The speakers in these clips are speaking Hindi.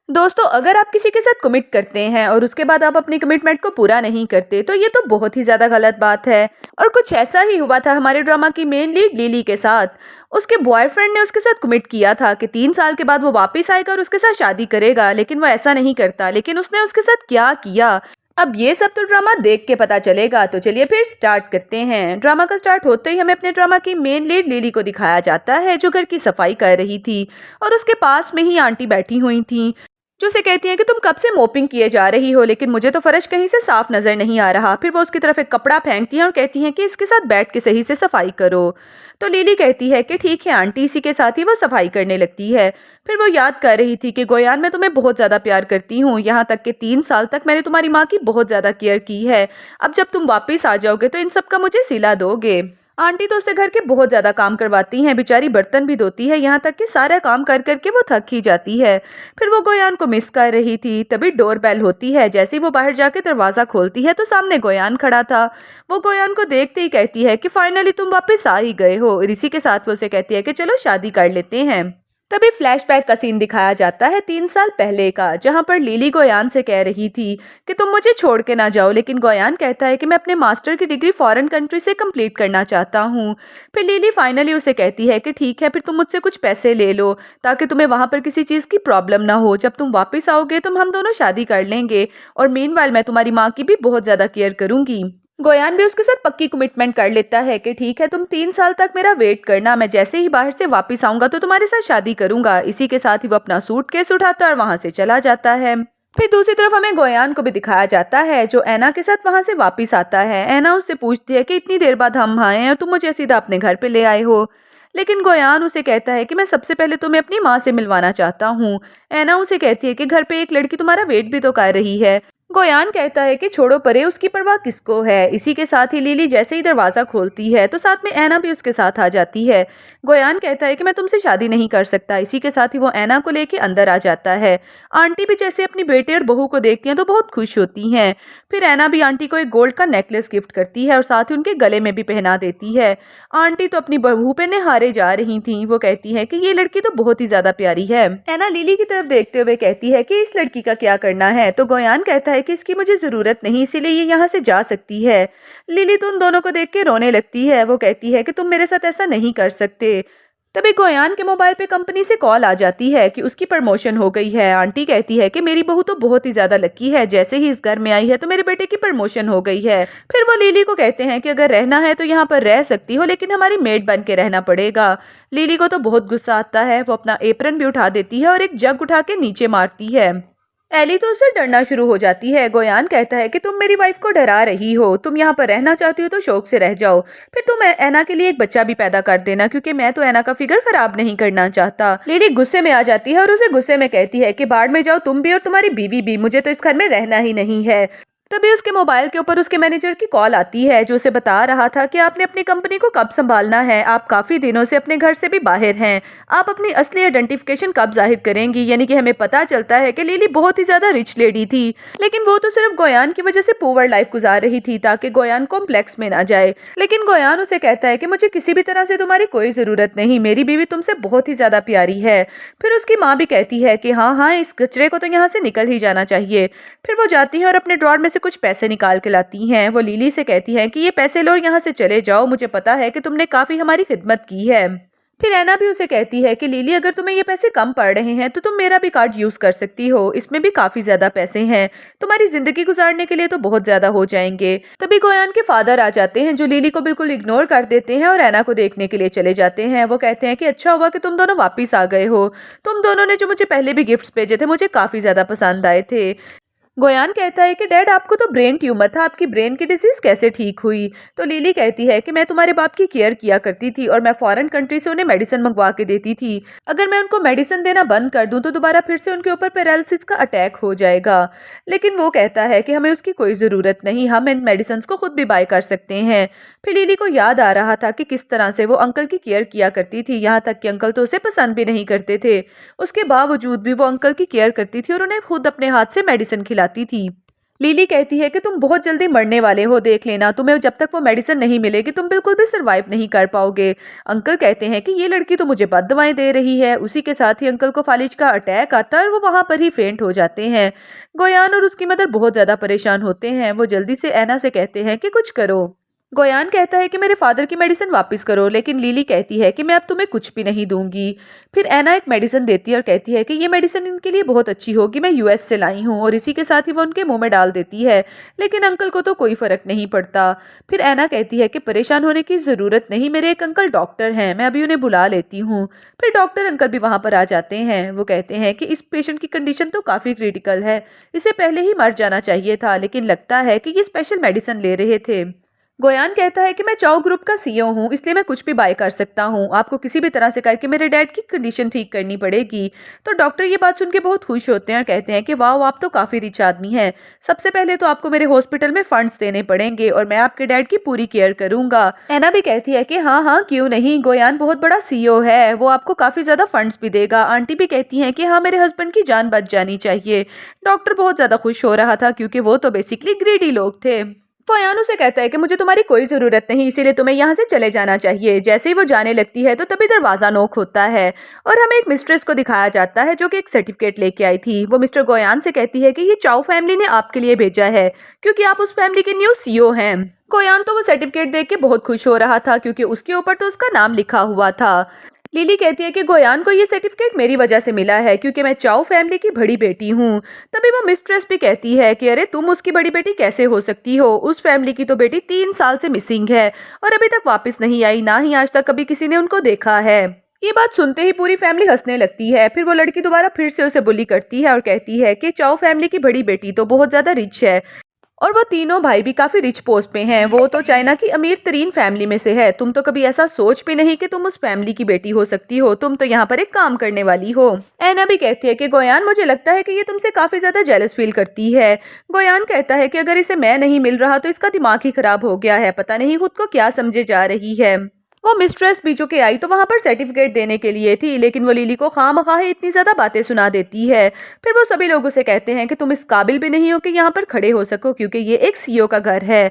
दोस्तों, अगर आप किसी के साथ कमिट करते हैं और उसके बाद आप अपनी कमिटमेंट को पूरा नहीं करते तो ये तो बहुत ही ज़्यादा गलत बात है। और कुछ ऐसा ही हुआ था हमारे ड्रामा की मेन लीड लिली के साथ। उसके बॉयफ्रेंड ने उसके साथ कमिट किया था कि 3 साल के बाद वो वापस आएगा और उसके साथ शादी करेगा, लेकिन वो ऐसा नहीं करता। लेकिन उसने उसके साथ क्या किया, अब ये सब तो ड्रामा देख के पता चलेगा। तो चलिए फिर स्टार्ट करते हैं। ड्रामा का स्टार्ट होते ही हमें अपने ड्रामा की मेन लीड लिली को दिखाया जाता है, जो घर की सफाई कर रही थी और उसके पास में ही आंटी बैठी हुई थी, जो उसे कहती है कि तुम कब से मोपिंग किए जा रही हो, लेकिन मुझे तो फर्श कहीं से साफ नजर नहीं आ रहा। फिर वो उसकी तरफ एक कपड़ा फेंकती है और कहती है कि इसके साथ बैठ के सही से सफाई करो। तो लिली कहती है कि ठीक है आंटी, इसी के साथ ही वो सफाई करने लगती है। फिर वो याद कर रही थी कि गोयान, मैं तुम्हें बहुत ज़्यादा प्यार करती हूँ, यहाँ तक कि 3 साल तक मैंने तुम्हारी माँ की बहुत ज़्यादा केयर की है। अब जब तुम वापस आ जाओगे तो इन सब का मुझे सिला दोगे। आंटी तो उससे घर के बहुत ज़्यादा काम करवाती हैं, बेचारी बर्तन भी धोती है, यहाँ तक कि सारा काम कर करके वो थक ही जाती है। फिर वो गोयान को मिस कर रही थी, तभी डोर बेल होती है। जैसे ही वो बाहर जाके दरवाज़ा खोलती है तो सामने गोयान खड़ा था। वो गोयान को देखते ही कहती है कि फाइनली तुम वापस आ ही गए हो। और इसी के साथ वो उसे कहती है कि चलो शादी कर लेते हैं। तभी फ्लैशबैक का सीन दिखाया जाता है 3 साल पहले का, जहां पर लिली गोयान से कह रही थी कि तुम मुझे छोड़ के ना जाओ, लेकिन गोयान कहता है कि मैं अपने मास्टर की डिग्री फॉरेन कंट्री से कंप्लीट करना चाहता हूं। फिर लिली फाइनली उसे कहती है कि ठीक है, फिर तुम मुझसे कुछ पैसे ले लो ताकि तुम्हें वहां पर किसी चीज़ की प्रॉब्लम ना हो। जब तुम वापस आओगे तो हम दोनों शादी कर लेंगे, और मीनवाइल मैं तुम्हारी माँ की भी बहुत ज़्यादा केयर करूंगी। गोयान भी उसके साथ पक्की कमिटमेंट कर लेता है कि ठीक है, तुम 3 साल तक मेरा वेट करना, मैं जैसे ही बाहर से वापस आऊंगा तो तुम्हारे साथ शादी करूंगा। इसी के साथ ही वो अपना सूटकेस उठाता है और वहां से चला जाता है। फिर दूसरी तरफ हमें गोयान को भी दिखाया जाता है, जो ऐना के साथ वहां से वापस आता है। ऐना उससे पूछती है कि इतनी देर बाद हम आए हैं और तुम मुझे सीधा अपने घर पे ले आए हो, लेकिन गोयान उसे कहता है कि मैं सबसे पहले तुम्हें अपनी माँ से मिलवाना चाहता हूँ। ऐना उसे कहती है कि घर पे एक लड़की तुम्हारा वेट भी तो कर रही है। गोयान कहता है कि छोड़ो परे, उसकी परवाह किसको है। इसी के साथ ही लिली जैसे ही दरवाज़ा खोलती है तो साथ में ऐना भी उसके साथ आ जाती है। गोयान कहता है कि मैं तुमसे शादी नहीं कर सकता। इसी के साथ ही वो ऐना को लेके अंदर आ जाता है। आंटी भी जैसे अपनी बेटे और बहू को देखती हैं तो बहुत खुश होती हैं। फिर ऐना भी आंटी को एक गोल्ड का नेकलेस गिफ्ट करती है और साथ ही उनके गले में भी पहना देती है। आंटी तो अपनी बहू पे निहारे जा रही थी। वो कहती है कि ये लड़की तो बहुत ही ज्यादा प्यारी है। ऐना लिली की तरफ देखते हुए कहती है कि इस लड़की का क्या करना है। तो गोयान कहता है कि इसकी मुझे जरूरत नहीं, इसीलिए ये यहाँ से जा सकती है। लिली तो उन दोनों को देख के रोने लगती है। वो कहती है कि तुम मेरे साथ ऐसा नहीं कर सकते। तभी गोयान के मोबाइल पे कंपनी से कॉल आ जाती है कि उसकी प्रमोशन हो गई है। आंटी कहती है कि मेरी बहू तो बहुत ही ज्यादा लकी है, जैसे ही इस घर में आई है तो मेरे बेटे की प्रमोशन हो गई है। फिर वो लिली को कहते हैं कि अगर रहना है तो यहाँ पर रह सकती हो, लेकिन हमारी मेड बन के रहना पड़ेगा। लिली को तो बहुत गुस्सा आता है। वो अपना एप्रन भी उठा देती है और एक जग उठा के नीचे मारती है। एली तो उससे डरना शुरू हो जाती है। गोयान कहता है कि तुम मेरी वाइफ को डरा रही हो, तुम यहाँ पर रहना चाहती हो तो शौक से रह जाओ, फिर तुम ऐना के लिए एक बच्चा भी पैदा कर देना, क्योंकि मैं तो ऐना का फिगर खराब नहीं करना चाहता। लिली गुस्से में आ जाती है और उसे गुस्से में कहती है कि बाढ़ में जाओ तुम भी और तुम्हारी बीवी भी, मुझे तो इस घर में रहना ही नहीं है। तभी उसके मोबाइल के ऊपर उसके मैनेजर की कॉल आती है, जो उसे बता रहा था कि आपने अपनी कंपनी को कब संभालना है, आप काफी दिनों से अपने घर से भी बाहर हैं, आप अपनी असली आइडेंटिफिकेशन कब जाहिर करेंगी। यानी कि हमें पता चलता है कि लिली बहुत ही ज्यादा रिच लेडी थी, लेकिन वो तो सिर्फ गोयान की वजह से पुअर लाइफ गुजार रही थी ताकि गोयान कॉम्प्लेक्स में ना जाए। लेकिन गोयान उसे कहता है कि मुझे किसी भी तरह से तुम्हारी कोई जरूरत नहीं, मेरी बीवी तुमसे बहुत ही ज्यादा प्यारी है। फिर उसकी माँ भी कहती है कि हाँ हाँ, इस कचरे को तो यहाँ से निकल ही जाना चाहिए। फिर वो जाती है और अपने ड्रॉर में से कुछ पैसे निकाल के लाती हैं। वो लिली से कहती हैं कि ये पैसे लो और यहाँ से चले जाओ, मुझे पता है कि तुमने काफी हमारी खिदमत की है। फिर ऐना भी उसे कहती है कि लिली, अगर तुम्हें ये पैसे कम पड़ रहे हैं तो तुम मेरा भी कार्ड यूज कर सकती हो, इसमें भी काफी ज्यादा पैसे हैं, तुम्हारी जिंदगी गुजारने के लिए तो बहुत ज्यादा हो जाएंगे। तभी गोयान के फादर आ जाते हैं, जो लिली को बिल्कुल इग्नोर कर देते हैं और ऐना को देखने के लिए चले जाते हैं। वो कहते हैं कि अच्छा हुआ कि तुम दोनों वापिस आ गए हो, तुम दोनों ने जो मुझे पहले भी गिफ्ट्स भेजे थे मुझे काफी ज्यादा पसंद आए थे। गोयान कहता है कि डैड, आपको तो ब्रेन ट्यूमर था, आपकी ब्रेन की डिजीज कैसे ठीक हुई। तो लिली कहती है कि मैं तुम्हारे बाप की केयर किया करती थी और मैं फॉरेन कंट्री से उन्हें मेडिसिन मंगवा के देती थी। अगर मैं उनको मेडिसिन देना बंद कर दूं तो दोबारा फिर से उनके ऊपर पैरालिसिस का अटैक हो जाएगा। लेकिन वो कहता है कि हमें उसकी कोई ज़रूरत नहीं, हम इन मेडिसिन को खुद भी बाय कर सकते हैं। फिर लिली को याद आ रहा था कि किस तरह से वो अंकल की केयर किया करती थी, यहाँ तक कि अंकल तो उसे पसंद भी नहीं करते थे, उसके बावजूद भी वो अंकल की केयर करती थी और उन्हें खुद अपने हाथ से मेडिसिन खिलाती थी। लिली कहती है कि तुम बहुत जल्दी मरने वाले हो, देख लेना, तुम्हें जब तक वो मेडिसिन नहीं मिलेगी तुम बिल्कुल भी सरवाइव नहीं कर पाओगे। अंकल कहते हैं कि ये लड़की तो मुझे बद दवाएं दे रही है। उसी के साथ ही अंकल को फालिज का अटैक आता है और वो वहां पर ही फेंट हो जाते हैं। गोयान और उसकी मदर बहुत ज्यादा परेशान होते हैं। वो जल्दी से ऐना से कहते हैं कि कुछ करो। गोयान कहता है कि मेरे फादर की मेडिसिन वापस करो, लेकिन लिली कहती है कि मैं अब तुम्हें कुछ भी नहीं दूंगी। फिर ऐना एक मेडिसिन देती है और कहती है कि ये मेडिसिन इनके लिए बहुत अच्छी होगी, मैं यूएस से लाई हूँ, और इसी के साथ ही वो उनके मुंह में डाल देती है। लेकिन अंकल को तो कोई फर्क नहीं पड़ता। फिर ऐना कहती है कि परेशान होने की ज़रूरत नहीं, मेरे एक अंकल डॉक्टर हैं, मैं अभी उन्हें बुला लेती हूँ। फिर डॉक्टर अंकल भी वहाँ पर आ जाते हैं। वो कहते हैं कि इस पेशेंट की कंडीशन तो काफ़ी क्रिटिकल है, इसे पहले ही मर जाना चाहिए था, लेकिन लगता है कि ये स्पेशल मेडिसिन ले रहे थे। गोयान कहता है कि मैं चाओ ग्रुप का सीईओ हूँ, इसलिए मैं कुछ भी बाय कर सकता हूँ, आपको किसी भी तरह से करके मेरे डैड की कंडीशन ठीक करनी पड़ेगी। तो डॉक्टर ये बात सुन के बहुत खुश होते हैं और कहते हैं कि वाह, आप तो काफ़ी रिच आदमी हैं, सबसे पहले तो आपको मेरे हॉस्पिटल में फंड्स देने पड़ेंगे और मैं आपके डैड की पूरी केयर करूंगा। ऐना भी कहती है कि हाँ हाँ क्यों नहीं, गोयान बहुत बड़ा सीईओ है, वो आपको काफ़ी ज़्यादा फंड्स भी देगा। आंटी भी कहती हैं कि हाँ, मेरे हस्बैंड की जान बच जानी चाहिए। डॉक्टर बहुत ज़्यादा खुश हो रहा था क्योंकि वो तो बेसिकली ग्रीडी लोग थे। फयान उसे कहता है कि मुझे तुम्हारी कोई ज़रूरत नहीं, इसीलिए तुम्हें यहाँ से चले जाना चाहिए। जैसे ही वो जाने लगती है तो तभी दरवाज़ा नॉक होता है और हमें एक मिस्ट्रेस को दिखाया जाता है जो कि एक सर्टिफिकेट लेके आई थी। वो मिस्टर गोयान से कहती है कि ये चाओ फैमिली ने आपके लिए भेजा है क्योंकि आप उस फैमिली के न्यू सीईओ हैं। गोयान तो वो सर्टिफिकेट देख के बहुत खुश हो रहा था क्योंकि उसके ऊपर तो उसका नाम लिखा हुआ था। लिली कहती है कि गोयान को ये सर्टिफिकेट मेरी वजह से मिला है क्योंकि मैं चाओ फैमिली की बड़ी बेटी हूँ। तभी वो मिस्ट्रेस भी कहती है कि अरे तुम उसकी बड़ी बेटी कैसे हो सकती हो, उस फैमिली की तो बेटी 3 साल से मिसिंग है और अभी तक वापस नहीं आई, ना ही आज तक कभी किसी ने उनको देखा है। ये बात सुनते ही पूरी फैमिली हंसने लगती है। फिर वो लड़की दोबारा फिर से उसे बुली करती है और कहती है कि चाओ फैमिली की बड़ी बेटी तो बहुत ज्यादा रिच है और वो तीनों भाई भी काफी रिच पोस्ट पे हैं, वो तो चाइना की अमीर तरीन फैमिली में से है। तुम तो कभी ऐसा सोच भी नहीं कि तुम उस फैमिली की बेटी हो सकती हो, तुम तो यहाँ पर एक काम करने वाली हो। ऐना भी कहती है कि गोयान मुझे लगता है कि ये तुमसे काफी ज्यादा जेलस फील करती है। गोयान कहता है कि अगर इसे मैं नहीं मिल रहा तो इसका दिमाग ही खराब हो गया है, पता नहीं खुद को क्या समझे जा रही है। वो मिस्ट्रेस बीजो के आई तो वहां पर सर्टिफिकेट देने के लिए थी, लेकिन वो लिली को खामखा ही इतनी ज्यादा बातें सुना देती है। फिर वो सभी लोगों से कहते हैं कि तुम इस काबिल भी नहीं हो कि यहाँ पर खड़े हो सको क्योंकि ये एक सीईओ का घर है।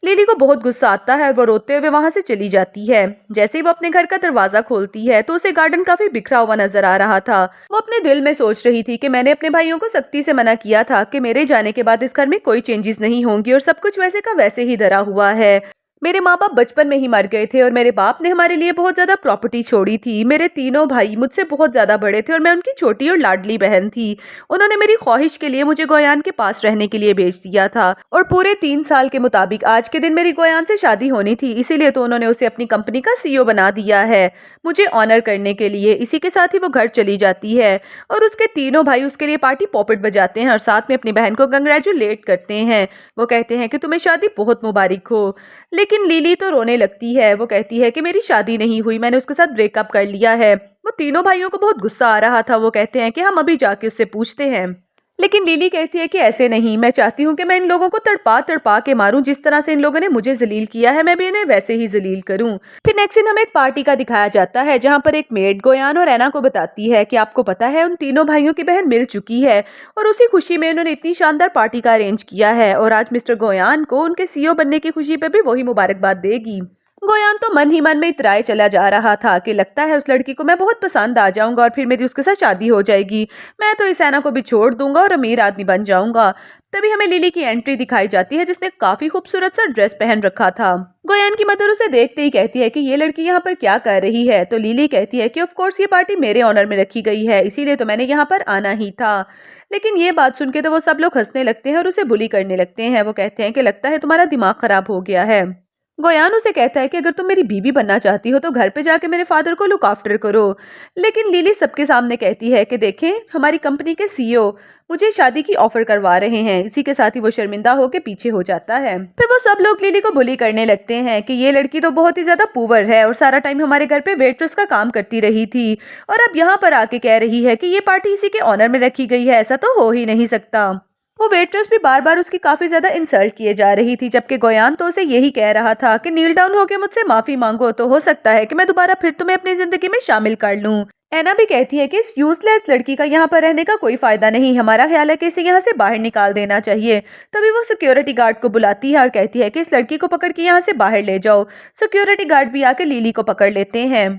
लिली को बहुत गुस्सा आता है, वो रोते हुए वहां से चली जाती है। जैसे ही वो अपने घर का दरवाजा खोलती है तो उसे गार्डन काफी बिखरा हुआ नजर आ रहा था। वो अपने दिल में सोच रही थी कि मैंने अपने भाइयों को सख्ती से मना किया था कि मेरे जाने के बाद इस घर में कोई चेंजेस नहीं होंगी और सब कुछ वैसे का वैसे ही धरा हुआ है। मेरे माँ बाप बचपन में ही मर गए थे और मेरे बाप ने हमारे लिए बहुत ज्यादा प्रॉपर्टी छोड़ी थी। मेरे तीनों भाई मुझसे बहुत ज्यादा बड़े थे और मैं उनकी छोटी और लाडली बहन थी। उन्होंने मेरी ख्वाहिश के लिए मुझे गोयान के पास रहने के लिए भेज दिया था और पूरे 3 साल के मुताबिक आज के दिन मेरी गोयान से शादी होनी थी, इसीलिए तो उन्होंने उसे अपनी कंपनी का सीईओ बना दिया है मुझे ऑनर करने के लिए। इसी के साथ ही वो घर चली जाती है और उसके तीनों भाई उसके लिए पार्टी पॉपेट बजाते हैं और साथ में अपनी बहन को कंग्रेचुलेट करते हैं। वो कहते हैं कि तुम्हें शादी बहुत मुबारक हो। लेकिन लिली तो रोने लगती है। वो कहती है कि मेरी शादी नहीं हुई, मैंने उसके साथ ब्रेकअप कर लिया है। वो तीनों भाइयों को बहुत गुस्सा आ रहा था। वो कहते हैं कि हम अभी जाके उससे पूछते हैं, लेकिन लिली कहती है कि ऐसे नहीं, मैं चाहती हूँ कि मैं इन लोगों को तड़पा तड़पा के मारूं, जिस तरह से इन लोगों ने मुझे जलील किया है मैं भी इन्हें वैसे ही जलील करूं। फिर नेक्स्ट सीन हमें एक पार्टी का दिखाया जाता है जहां पर एक मेड गोयान और ऐना को बताती है कि आपको पता है उन तीनों भाइयों की बहन मिल चुकी है और उसी खुशी में उन्होंने इतनी शानदार पार्टी का अरेंज किया है और आज मिस्टर गोयान को उनके सीईओ बनने की खुशी पे भी वही मुबारकबाद देगी। गोयान तो मन ही मन में इतराए चला जा रहा था कि लगता है उस लड़की को मैं बहुत पसंद आ जाऊंगा और फिर मेरी उसके साथ शादी हो जाएगी, मैं तो इस ऐना को भी छोड़ दूंगा और अमीर आदमी बन जाऊंगा। तभी हमें लिली की एंट्री दिखाई जाती है जिसने काफी खूबसूरत सा ड्रेस पहन रखा था। गोयान की मदर उसे देखते ही कहती है कि ये लड़की यहाँ पर क्या कर रही है, तो लिली कहती है कि ऑफ कोर्स ये पार्टी मेरे ऑनर में रखी गई है, इसीलिए तो मैंने यहाँ पर आना ही था। लेकिन ये बात सुन के तो वो सब लोग हंसने लगते हैं और उसे बुली करने लगते हैं। वो कहते हैं कि लगता है तुम्हारा दिमाग खराब हो गया है। गोयान उसे कहता है कि अगर तुम मेरी बीवी बनना चाहती हो तो घर पे जाके मेरे फादर को लुक आफ्टर करो। लेकिन लिली सबके सामने कहती है कि देखें, हमारी कंपनी के सीईओ मुझे शादी की ऑफर करवा रहे हैं। इसी के साथ ही वो शर्मिंदा होकर पीछे हो जाता है। फिर वो सब लोग लिली को बुली करने लगते हैं कि ये लड़की तो बहुत ही ज्यादा पुअर है और सारा टाइम हमारे घर पे वेट्रेस का काम करती रही थी और अब यहाँ पर आके कह रही है कि ये पार्टी इसी के ऑनर में रखी गई है, ऐसा तो हो ही नहीं सकता। वो वेट्रेस भी बार बार उसकी काफी ज्यादा इंसल्ट किए जा रही थी, जबकि गोयान तो उसे यही कह रहा था कि नील डाउन होके मुझसे माफी मांगो, तो हो सकता है कि मैं दोबारा फिर तुम्हें अपनी जिंदगी में शामिल कर लूं। ऐना भी कहती है कि इस यूजलेस लड़की का यहाँ पर रहने का कोई फायदा नहीं, हमारा ख्याल है कि इसे यहाँ से बाहर निकाल देना चाहिए। तभी वो सिक्योरिटी गार्ड को बुलाती है और कहती है कि इस लड़की को पकड़ के यहाँ से बाहर ले जाओ। सिक्योरिटी गार्ड भी आकर लिली को पकड़ लेते हैं।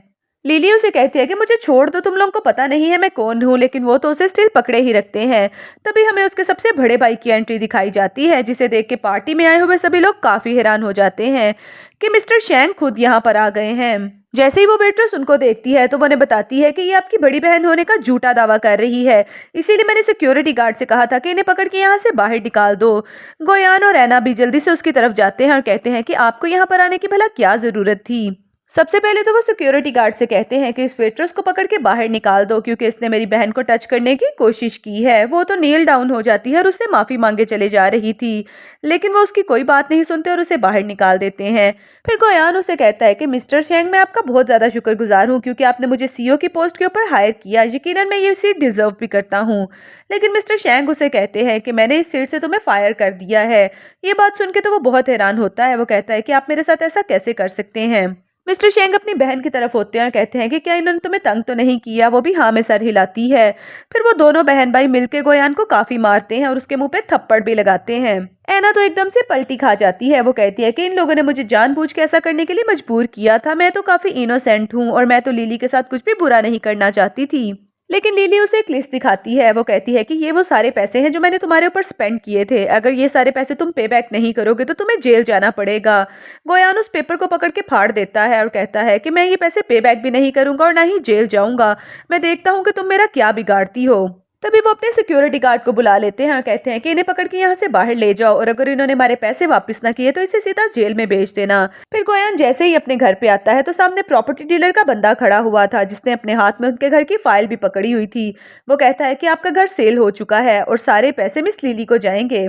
लिली उसे कहती है कि मुझे छोड़ दो, तुम लोगों को पता नहीं है मैं कौन हूँ, लेकिन वो तो उसे स्टिल पकड़े ही रखते हैं। तभी हमें उसके सबसे बड़े भाई की एंट्री दिखाई जाती है, जिसे देख के पार्टी में आए हुए सभी लोग काफी हैरान हो जाते हैं कि मिस्टर शैंग खुद यहाँ पर आ गए हैं। जैसे ही वो वेट्रेस उनको देखती है तो वो उन्हें बताती है कि ये आपकी बड़ी बहन होने का झूठा दावा कर रही है, इसीलिए मैंने सिक्योरिटी गार्ड से कहा था कि इन्हें पकड़ के यहाँ से बाहर निकाल दो। गोयान और ऐना भी जल्दी से उसकी तरफ जाते हैं और कहते हैं कि आपको यहाँ पर आने की भला क्या जरूरत थी। सबसे पहले तो वो सिक्योरिटी गार्ड से कहते हैं कि इस वेट्रेस को पकड़ के बाहर निकाल दो, क्योंकि इसने मेरी बहन को टच करने की कोशिश की है। वो तो नील डाउन हो जाती है और उससे माफी मांगे चले जा रही थी, लेकिन वो उसकी कोई बात नहीं सुनते और उसे बाहर निकाल देते हैं। फिर गोयान उसे कहता है कि मिस्टर शेंग, मैं आपका बहुत ज्यादा शुक्रगुजार हूँ, क्योंकि आपने मुझे सीईओ की पोस्ट के ऊपर हायर किया। यकीनन मैं ये सीट डिजर्व भी करता हूँ। लेकिन मिस्टर शेंग उसे कहते हैं कि मैंने इस सीट से तुम्हें फायर कर दिया है। ये बात सुन के तो वो बहुत हैरान होता है। वो कहता है कि आप मेरे साथ ऐसा कैसे कर सकते हैं। मिस्टर शेंग अपनी बहन की तरफ होते हैं और कहते हैं कि क्या इन्होंने तुम्हें तंग तो नहीं किया। वो भी हाँ में सर हिलाती है। फिर वो दोनों बहन भाई मिलकर गोयान को काफी मारते हैं और उसके मुंह पे थप्पड़ भी लगाते हैं। ऐना तो एकदम से पलटी खा जाती है। वो कहती है कि इन लोगों ने मुझे जानबूझ के ऐसा करने के लिए मजबूर किया था। मैं तो काफी इनोसेंट हूँ और मैं तो लिली के साथ कुछ भी बुरा नहीं करना चाहती थी। लेकिन लिली उसे एक लिस्ट दिखाती है। वो कहती है कि ये वो सारे पैसे हैं जो मैंने तुम्हारे ऊपर स्पेंड किए थे। अगर ये सारे पैसे तुम पे बैक नहीं करोगे तो तुम्हें जेल जाना पड़ेगा। गोयान उस पेपर को पकड़ के फाड़ देता है और कहता है कि मैं ये पैसे पे बैक भी नहीं करूंगा और ना ही जेल जाऊंगा। मैं देखता हूँ कि तुम मेरा क्या बिगाड़ती हो। तभी वो अपने सिक्योरिटी गार्ड को बुला लेते हैं और कहते हैं कि इन्हें पकड़ के यहाँ से बाहर ले जाओ, और अगर इन्होंने हमारे पैसे वापस ना किए तो इसे सीधा जेल में भेज देना। फिर गोयान जैसे ही अपने घर पे आता है तो सामने प्रॉपर्टी डीलर का बंदा खड़ा हुआ था, जिसने अपने हाथ में उनके घर की फाइल भी पकड़ी हुई थी। वो कहता है कि आपका घर सेल हो चुका है और सारे पैसे मिस लिली को जाएंगे।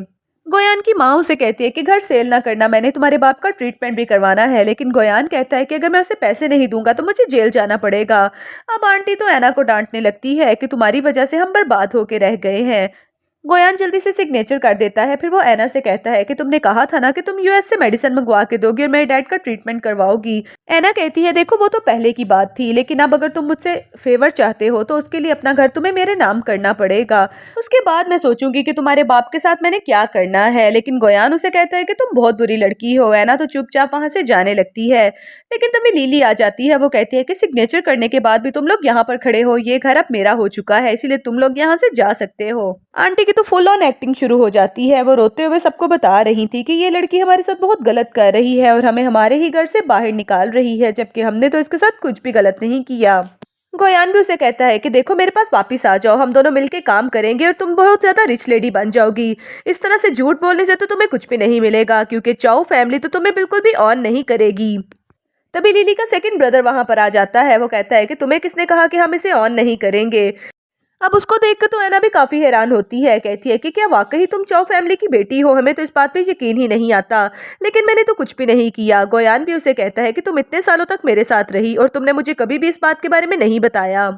गोयान की माँ उसे कहती है कि घर सेल ना करना, मैंने तुम्हारे बाप का ट्रीटमेंट भी करवाना है। लेकिन गोयान कहता है कि अगर मैं उसे पैसे नहीं दूंगा तो मुझे जेल जाना पड़ेगा। अब आंटी तो ऐना को डांटने लगती है कि तुम्हारी वजह से हम बर्बाद होके रह गए हैं। गोयान जल्दी से सिग्नेचर कर देता है। फिर वो ऐना से कहता है कि तुमने कहा था ना कि तुम यूएस से मेडिसिन मंगवा के दोगी और मेरे डैड का ट्रीटमेंट करवाओगी। ऐना कहती है देखो वो तो पहले की बात थी, लेकिन अब अगर तुम मुझसे फेवर चाहते हो तो उसके लिए अपना घर तुम्हें मेरे नाम करना पड़ेगा। उसके बाद मैं सोचूंगी कि तुम्हारे बाप के साथ मैंने क्या करना है। लेकिन गोयान उसे कहता है कि तुम बहुत बुरी लड़की हो। ऐना तो चुपचाप वहां से जाने लगती है। लेकिन तभी लिली आ जाती है। वो कहती है कि सिग्नेचर करने के बाद भी तुम लोग यहाँ पर खड़े हो, ये घर अब मेरा हो चुका है, इसीलिए तुम लोग यहाँ से जा सकते हो। आंटी की तो फुल ऑन एक्टिंग शुरू हो जाती है। वो रोते हुए सबको बता रही थी कि ये लड़की हमारे साथ बहुत गलत कर रही है और हमें हमारे ही घर से बाहर निकाल रही है, जबकि हमने तो इसके साथ कुछ भी गलत नहीं किया। गोयान भी उसे कहता है कि देखो मेरे पास वापिस आ जाओ, हम दोनों मिलके काम करेंगे और तुम बहुत ज्यादा रिच लेडी बन जाओगी। इस तरह से झूठ बोलने से तो तुम्हें कुछ भी नहीं मिलेगा, क्योंकि चाओ फैमिली तो तुम्हें बिल्कुल भी ऑन नहीं करेगी। तभी लिली का सेकंड ब्रदर वहां पर आ जाता है। वो कहता है कि तुम्हें किसने कहा कि हम इसे ऑन नहीं करेंगे। अब उसको देखकर तो ऐना भी काफी हैरान होती है। कहती है कि क्या वाकई तुम चाओ फैमिली की बेटी हो, हमें तो इस बात पे यकीन ही नहीं आता। लेकिन मैंने तो कुछ भी नहीं किया। गोयान भी उसे कहता है कि तुम इतने सालों तक मेरे साथ रही और तुमने मुझे कभी भी इस बात के बारे में नहीं बताया।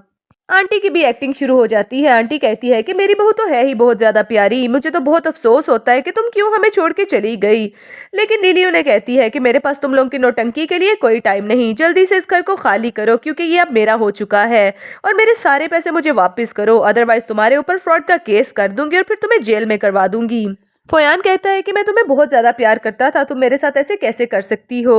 आंटी की भी एक्टिंग शुरू हो जाती है। आंटी कहती है कि मेरी बहू तो है ही बहुत ज्यादा प्यारी, मुझे तो बहुत अफसोस होता है कि तुम क्यों हमें छोड़ के चली गई। लेकिन लिली उन्हें कहती है कि मेरे पास तुम लोगों की नौटंकी के लिए कोई टाइम नहीं, जल्दी से इस घर को खाली करो, क्योंकि ये अब मेरा हो चुका है और मेरे सारे पैसे मुझे वापस करो, अदरवाइज तुम्हारे ऊपर फ्रॉड का केस कर दूंगी और फिर तुम्हें जेल में करवा दूंगी। फोयान कहता है कि मैं तुम्हें बहुत ज्यादा प्यार करता था, तुम मेरे साथ ऐसे कैसे कर सकती हो।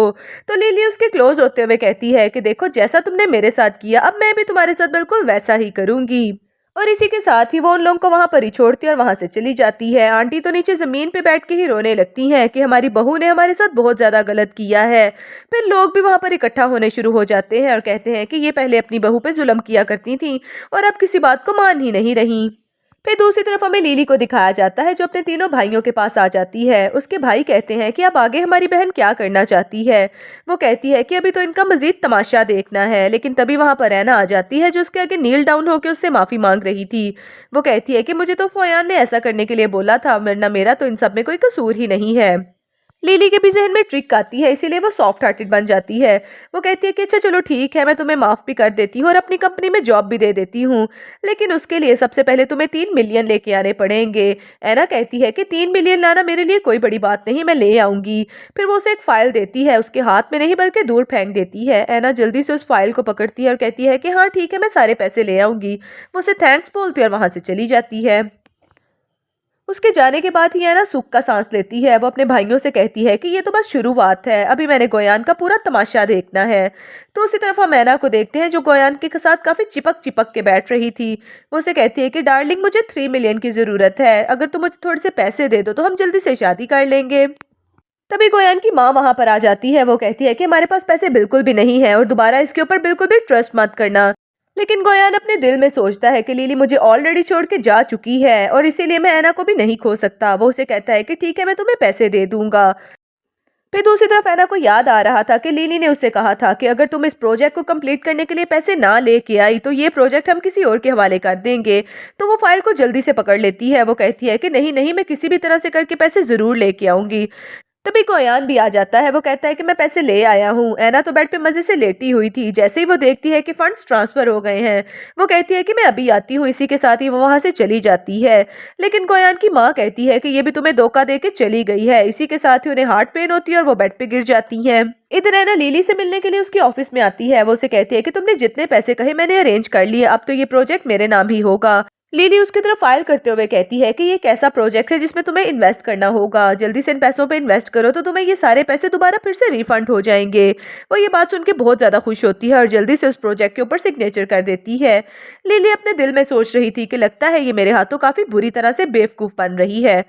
तो लिली उसके क्लोज होते हुए कहती है कि देखो जैसा तुमने मेरे साथ किया अब मैं भी तुम्हारे साथ बिल्कुल वैसा ही करूंगी। और इसी के साथ ही वो उन लोगों को वहां पर ही छोड़ती है और वहां से चली जाती है। आंटी तो नीचे जमीन पे बैठ के ही रोने लगती हैं कि हमारी बहू ने हमारे साथ बहुत ज्यादा गलत किया है। फिर लोग भी वहां पर इकट्ठा होने शुरू हो जाते हैं और कहते हैं कि ये पहले अपनी बहू पे जुल्म किया करती थी और अब किसी बात को मान ही नहीं रही। फिर दूसरी तरफ हमें लिली को दिखाया जाता है जो अपने तीनों भाइयों के पास आ जाती है। उसके भाई कहते हैं कि अब आगे हमारी बहन क्या करना चाहती है। वो कहती है कि अभी तो इनका मजीद तमाशा देखना है। लेकिन तभी वहां पर ऐना आ जाती है जो उसके आगे नील डाउन होकर उससे माफी मांग रही थी। वो कहती है कि मुझे तो फोयान ने ऐसा करने के लिए बोला था, वरना मेरा तो इन सब में कोई कसूर ही नहीं है। लिली के भी जहन में ट्रिक आती है, इसीलिए वो सॉफ्ट हार्टेड बन जाती है। वो कहती है कि अच्छा चलो ठीक है, मैं तुम्हें माफ़ भी कर देती हूँ और अपनी कंपनी में जॉब भी दे देती हूँ, लेकिन उसके लिए सबसे पहले तुम्हें 3 मिलियन लेके आने पड़ेंगे। ऐना कहती है कि 3 मिलियन लाना मेरे लिए कोई बड़ी बात नहीं, मैं ले आऊँगी। फिर वो उसे एक फ़ाइल देती है, उसके हाथ में नहीं बल्कि दूर फेंक देती है। ऐना जल्दी से उस फाइल को पकड़ती है और कहती है कि हाँ ठीक है, मैं सारे पैसे ले आऊँगी। वो उसे थैंक्स बोलती है और वहाँ से चली जाती है। उसके जाने के बाद ही ऐना सुख का सांस लेती है। वो अपने भाइयों से कहती है कि ये तो बस शुरुआत है, अभी मैंने गोयान का पूरा तमाशा देखना है। तो उसी तरफ हम ऐना को देखते हैं जो गोयान के साथ काफी चिपक चिपक के बैठ रही थी। वो उसे कहती है कि डार्लिंग मुझे 3 मिलियन की जरूरत है, अगर तुम मुझे थोड़े से पैसे दे दो तो हम जल्दी से शादी कर लेंगे। तभी गोयान की माँ वहां पर आ जाती है। वो कहती है कि हमारे पास पैसे बिल्कुल भी नहीं है और दोबारा इसके ऊपर बिल्कुल भी ट्रस्ट मत करना। लेकिन गोयान अपने दिल में सोचता है कि लिली मुझे ऑलरेडी छोड़ के जा चुकी है और इसीलिए मैं ऐना को भी नहीं खो सकता। वो उसे कहता है कि ठीक है, मैं तुम्हें पैसे दे दूंगा। फिर दूसरी तरफ ऐना को याद आ रहा था कि लिली ने उसे कहा था कि अगर तुम इस प्रोजेक्ट को कंप्लीट करने के लिए पैसे ना लेके आई तो ये प्रोजेक्ट हम किसी और के हवाले कर देंगे। तो वो फाइल को जल्दी से पकड़ लेती है। वो कहती है कि नहीं नहीं, मैं किसी भी तरह से करके पैसे जरूर लेके आऊंगी। तभी कोयान भी आ जाता है। वो कहता है कि मैं पैसे ले आया हूँ। ऐना तो बेड पे मजे से लेटी हुई थी। जैसे ही वो देखती है कि फंड्स ट्रांसफर हो गए हैं, वो कहती है कि मैं अभी आती हूँ। इसी के साथ ही वो वहां से चली जाती है। लेकिन कोयान की माँ कहती है कि ये भी तुम्हें धोखा दे के चली गई है। इसी के साथ ही उन्हें हार्ट पेन होती है और वो बेड पे गिर जाती है। इधर ऐना लिली से मिलने के लिए उसके ऑफिस में आती है। वो उसे कहती है कि तुमने जितने पैसे कहे मैंने अरेंज कर लिए, अब तो ये प्रोजेक्ट मेरे नाम ही होगा। लिली उसकी तरफ फाइल करते हुए कहती है कि ये एक ऐसा प्रोजेक्ट है जिसमें तुम्हें इन्वेस्ट करना होगा, जल्दी से इन पैसों पे इन्वेस्ट करो तो तुम्हें ये सारे पैसे दोबारा फिर से रिफंड हो जाएंगे। वो ये बात सुन के बहुत ज्यादा खुश होती है और जल्दी से उस प्रोजेक्ट के ऊपर सिग्नेचर कर देती है। लिली अपने दिल में सोच रही थी कि लगता है ये मेरे हाथों काफी बुरी तरह से बेवकूफ बन रही है।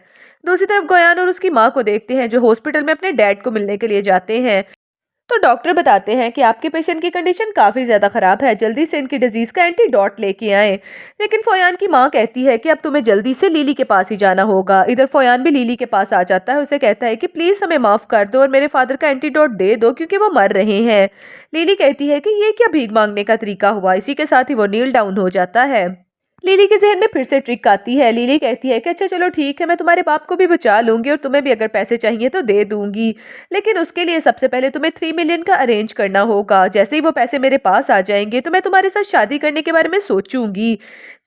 दूसरी तरफ गोयान और उसकी माँ को देखते हैं जो हॉस्पिटल में अपने डैड को मिलने के लिए जाते हैं। तो डॉक्टर बताते हैं कि आपके पेशेंट की कंडीशन काफ़ी ज़्यादा ख़राब है, जल्दी से इनकी डिजीज़ का एंटीडोट लेके आएं। लेकिन फोयान की माँ कहती है कि अब तुम्हें जल्दी से लिली के पास ही जाना होगा। इधर फोयान भी लिली के पास आ जाता है। उसे कहता है कि प्लीज़ हमें माफ़ कर दो और मेरे फादर का एंटीडोट दे दो क्योंकि वो मर रहे हैं। लिली कहती है कि ये क्या भीख मांगने का तरीका हुआ। इसी के साथ ही वो नील डाउन हो जाता है। लिली के जहन में फिर से ट्रिक आती है। लिली कहती है कि अच्छा चलो ठीक है, मैं तुम्हारे बाप को भी बचा लूंगी और तुम्हें भी अगर पैसे चाहिए तो दे दूंगी, लेकिन उसके लिए सबसे पहले तुम्हें 3 मिलियन का अरेंज करना होगा। जैसे ही वो पैसे मेरे पास आ जाएंगे तो मैं तुम्हारे साथ शादी करने के बारे में सोचूंगी।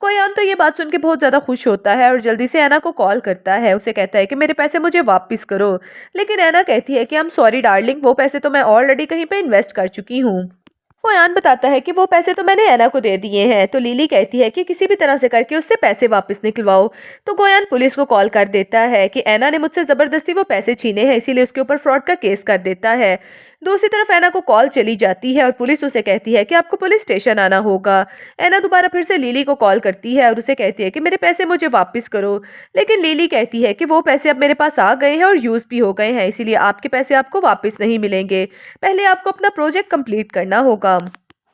कोयान तो ये बात सुन के बहुत ज्यादा खुश होता है और जल्दी से ऐना को कॉल करता है। उसे कहता है कि मेरे पैसे मुझे वापस करो। लेकिन ऐना कहती है कि आई एम सॉरी डार्लिंग, वो पैसे तो मैं ऑलरेडी कहीं पे इन्वेस्ट कर चुकी हूँ। फोयान बताता है कि वो पैसे तो मैंने ऐना को दे दिए हैं। तो लिली कहती है कि किसी भी तरह से करके उससे पैसे वापस निकलवाओ। तो गोयान पुलिस को कॉल कर देता है कि ऐना ने मुझसे जबरदस्ती वो पैसे छीने हैं, इसीलिए उसके ऊपर फ्रॉड का केस कर देता है। दूसरी तरफ ऐना को कॉल चली जाती है और पुलिस उसे कहती है कि आपको पुलिस स्टेशन आना होगा। ऐना दोबारा फिर से लिली को कॉल करती है और उसे कहती है कि मेरे पैसे मुझे वापस करो। लेकिन लिली कहती है कि वो पैसे अब मेरे पास आ गए हैं और यूज भी हो गए हैं, इसीलिए आपके पैसे आपको वापस नहीं मिलेंगे। पहले आपको अपना प्रोजेक्ट कंप्लीट करना होगा।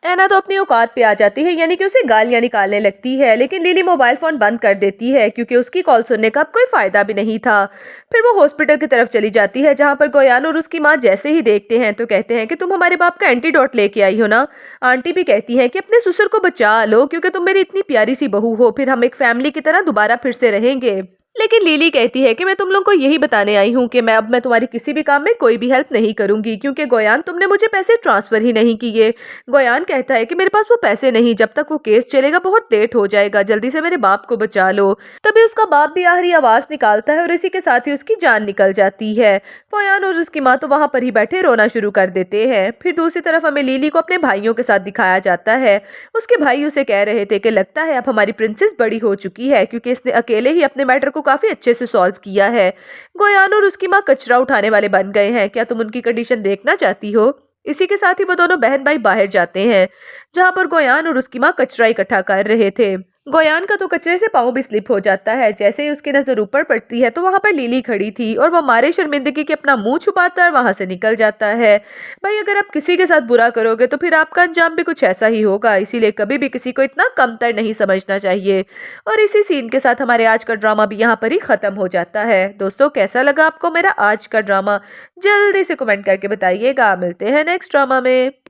ऐना तो अपनी औकात पे आ जाती है, यानी कि उसे गालियां निकालने लगती है। लेकिन लिली मोबाइल फोन बंद कर देती है क्योंकि उसकी कॉल सुनने का अब कोई फायदा भी नहीं था। फिर वो हॉस्पिटल की तरफ चली जाती है जहां पर गोयान और उसकी माँ जैसे ही देखते हैं तो कहते हैं कि तुम हमारे बाप का एंटीडोट लेके आई हो ना। आंटी भी कहती है कि अपने ससुर को बचा लो क्योंकि तुम मेरी इतनी प्यारी सी बहू हो, फिर हम एक फैमिली की तरह दोबारा फिर से रहेंगे। लेकिन लिली कहती है कि मैं तुम लोग को यही बताने आई हूँ कि मैं तुम्हारी किसी भी काम में कोई भी हेल्प नहीं करूंगी क्योंकि गोयान तुमने मुझे पैसे ट्रांसफर ही नहीं किए। गोयान कहता है कि मेरे पास वो पैसे नहीं, जब तक वो केस चलेगा बहुत लेट हो जाएगा, जल्दी से मेरे बाप को बचा लो। तभी उसका बाप भी आखिरी आवाज निकालता है और इसी के साथ ही उसकी जान निकल जाती है। फोयान और उसकी माँ तो वहां पर ही बैठे रोना शुरू कर देते हैं। फिर दूसरी तरफ हमें लिली को अपने भाइयों के साथ दिखाया जाता है। उसके भाई उसे कह रहे थे कि लगता है अब हमारी प्रिंसेस बड़ी हो चुकी है क्योंकि इसने अकेले ही अपने मैटर को काफी अच्छे से सॉल्व किया है। गोयान और उसकी माँ कचरा उठाने वाले बन गए हैं, क्या तुम उनकी कंडीशन देखना चाहती हो? इसी के साथ ही वो दोनों बहन भाई बाहर जाते हैं जहां पर गोयान और उसकी माँ कचरा इकट्ठा कर रहे थे। गोयान का तो कचरे से पाँव भी स्लिप हो जाता है। जैसे ही उसकी नजर ऊपर पड़ती है तो वहां पर लिली खड़ी थी और वो मारे शर्मिंदगी के अपना मुंह छुपाता और वहां से निकल जाता है। भाई अगर आप किसी के साथ बुरा करोगे तो फिर आपका अंजाम भी कुछ ऐसा ही होगा, इसीलिए कभी भी किसी को इतना कमतर नहीं समझना चाहिए। और इसी सीन के साथ हमारे आज का ड्रामा भी यहाँ पर ही खत्म हो जाता है। दोस्तों कैसा लगा आपको मेरा आज का ड्रामा, जल्दी से कमेंट करके बताइएगा। मिलते हैं नेक्स्ट ड्रामा में।